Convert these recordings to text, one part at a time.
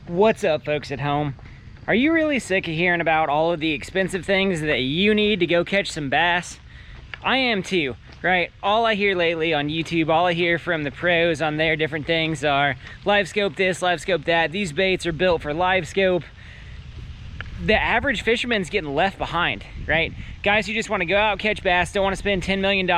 What's up, folks at home? Are you really sick of hearing about all of the expensive things that you need to go catch some bass? I am too, right? All I hear lately on YouTube, all I hear from the pros on their different things are live scope this, live scope that. These baits are built for live scope. The average fisherman's getting left behind, right? Guys who just want to go out, catch bass, don't want to spend $10 million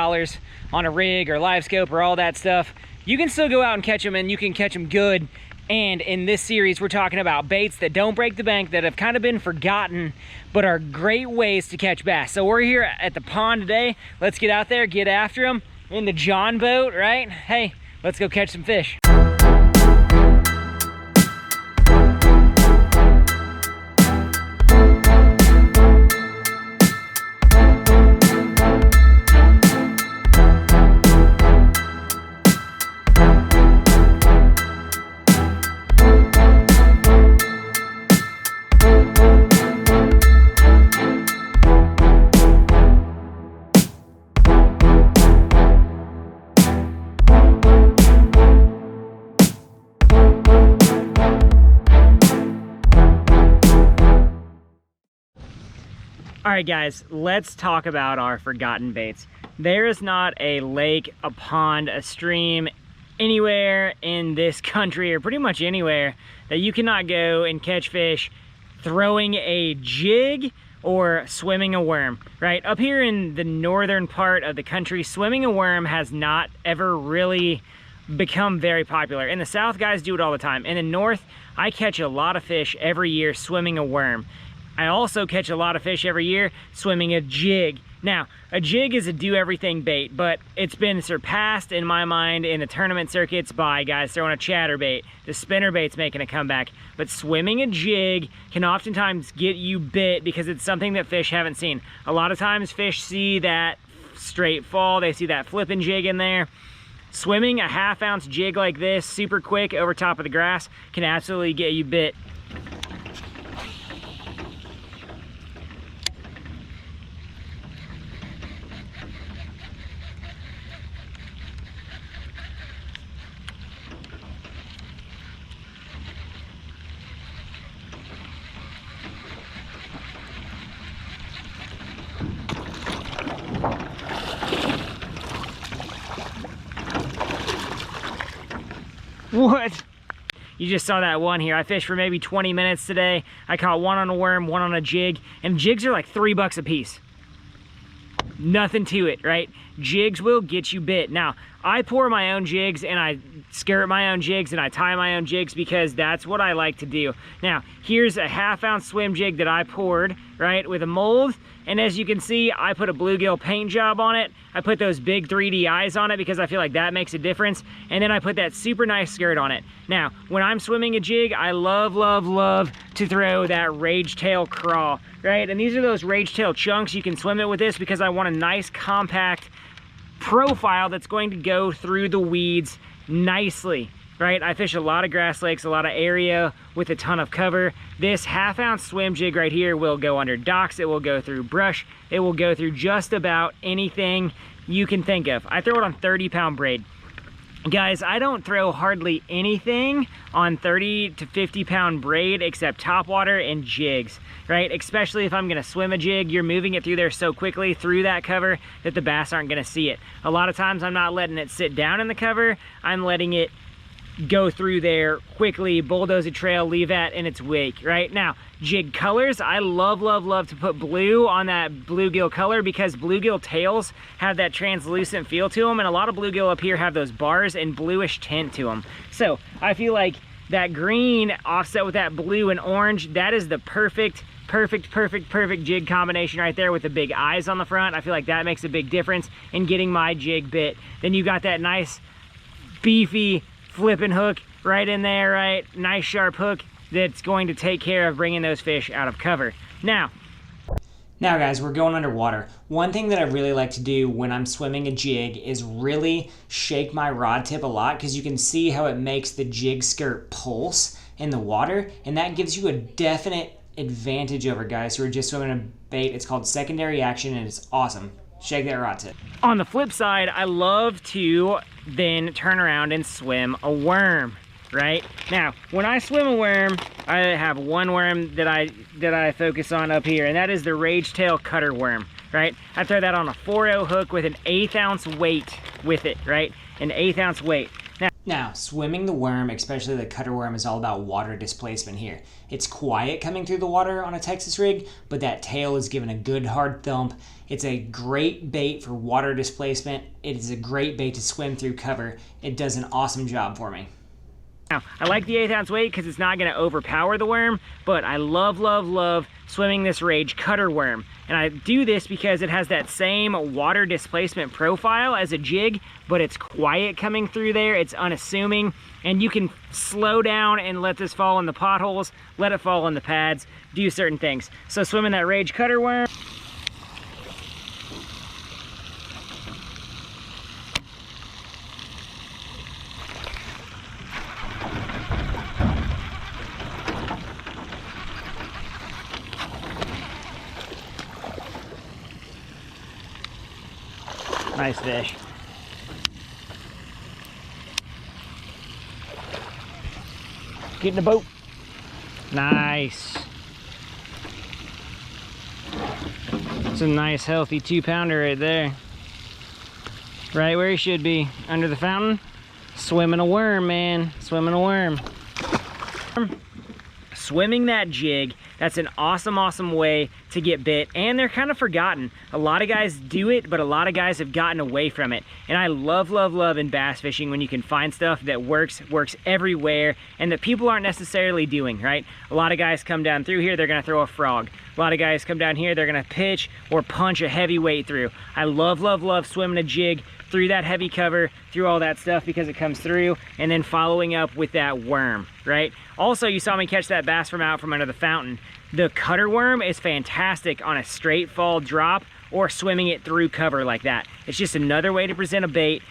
on a rig or live scope or all that stuff. You can still go out and catch them, and you can catch them good. And in this series, we're talking about baits that don't break the bank, that have kind of been forgotten, but are great ways to catch bass. So we're here at the pond today. Let's get out there, get after them in the John boat, right? Hey, let's go catch some fish. All right, guys, let's talk about our forgotten baits. There is not a lake, a pond, a stream, anywhere in this country, or pretty much anywhere, that you cannot go and catch fish throwing a jig or swimming a worm, right? Up here in the northern part of the country, swimming a worm has not ever really become very popular. In the south, guys do it all the time. In the north, I catch a lot of fish every year swimming a worm. I also catch a lot of fish every year swimming a jig. Now, a jig is a do-everything bait, but it's been surpassed in my mind in the tournament circuits by guys throwing a chatterbait. The spinnerbait's making a comeback. But swimming a jig can oftentimes get you bit because it's something that fish haven't seen. A lot of times fish see that straight fall, they see that flipping jig in there. Swimming a half-ounce jig like this, super quick over top of the grass, can absolutely get you bit. What? You just saw that one here. I fished for maybe 20 minutes today. I caught one on a worm, one on a jig, and jigs are like $3 a piece. Nothing to it, right? Jigs will get you bit. Now, I pour my own jigs and I skirt my own jigs and I tie my own jigs because that's what I like to do. Now, here's a half-ounce swim jig that I poured, right, with a mold. And as you can see, I put a bluegill paint job on it. I put those big 3D eyes on it because I feel like that makes a difference. And then I put that super nice skirt on it. Now, when I'm swimming a jig, I love, love, love to throw that Rage Tail crawl, right? And these are those Rage Tail chunks. You can swim it with this because I want a nice compact profile that's going to go through the weeds nicely, right? I fish a lot of grass lakes, a lot of area with a ton of cover. This half-ounce swim jig right here will go under docks, it will go through brush, it will go through just about anything you can think of. I throw it on 30-pound braid. Guys, I don't throw hardly anything on 30 to 50-pound braid except topwater and jigs, right? Especially if I'm gonna swim a jig, you're moving it through there so quickly through that cover that the bass aren't gonna see it. A lot of times I'm not letting it sit down in the cover, I'm letting it go through there quickly, bulldoze a trail, leave that in its wake, right? Now, jig colors, I love, love, love to put blue on that bluegill color because bluegill tails have that translucent feel to them, and a lot of bluegill up here have those bars and bluish tint to them. So I feel like that green offset with that blue and orange, that is the perfect jig combination right there with the big eyes on the front. I feel like that makes a big difference in getting my jig bit. Then you got that nice beefy flipping hook right in there, right? Nice sharp hook that's going to take care of bringing those fish out of cover. Now guys, we're going underwater. One thing that I really like to do when I'm swimming a jig is really shake my rod tip a lot because you can see how it makes the jig skirt pulse in the water, and that gives you a definite advantage over guys who are just swimming a bait. It's called secondary action and it's awesome. Shake that rod tip. On the flip side, I love to then turn around and swim a worm. right? Now, when I swim a worm, I have one worm that I focus on up here, and that is the Rage Tail Cutter Worm, right? I throw that on a 4-0 hook with an 1/8 ounce weight with it, right? An 1/8 ounce weight. Now, swimming the worm, especially the cutter worm, is all about water displacement here. It's quiet coming through the water on a Texas rig, but that tail is given a good hard thump. It's a great bait for water displacement. It is a great bait to swim through cover. It does an awesome job for me. Now, I like the 1/8 ounce weight because it's not going to overpower the worm, but I love, love, love swimming this Rage Cutter Worm. And I do this because it has that same water displacement profile as a jig, but it's quiet coming through there, it's unassuming, and you can slow down and let this fall in the potholes, let it fall in the pads, do certain things. So swimming that Rage Cutter Worm. Nice fish. Get in the boat. Nice. It's a nice healthy 2-pounder right there. Right where he should be, under the fountain. Swimming a worm, man. Swimming a worm. Swimming that jig, that's an awesome, awesome way to get bit, and they're kind of forgotten. A lot of guys do it, but a lot of guys have gotten away from it. And I love, love, love in bass fishing when you can find stuff that works everywhere, and that people aren't necessarily doing, right? A lot of guys come down through here, they're gonna throw a frog. A lot of guys come down here, they're gonna pitch or punch a heavy weight through. I love, love, love swimming a jig through that heavy cover, through all that stuff because it comes through, and then following up with that worm, right? Also, you saw me catch that bass from out from under the fountain. The cutter worm is fantastic on a straight fall drop or swimming it through cover like that. It's just another way to present a bait.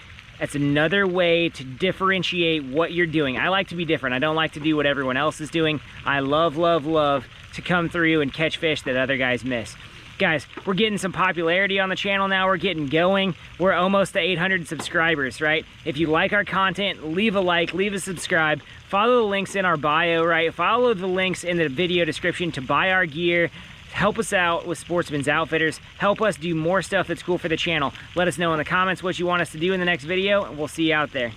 It's another way to differentiate what you're doing. I like to be different. I don't like to do what everyone else is doing. I love, love, love to come through and catch fish that other guys miss. Guys, we're getting some popularity on the channel now. We're getting going. We're almost to 800 subscribers, right? If you like our content, leave a like, leave a subscribe. Follow the links in our bio, right? Follow the links in the video description to buy our gear. Help us out with Sportsman's Outfitters. Help us do more stuff that's cool for the channel. Let us know in the comments what you want us to do in the next video, and we'll see you out there.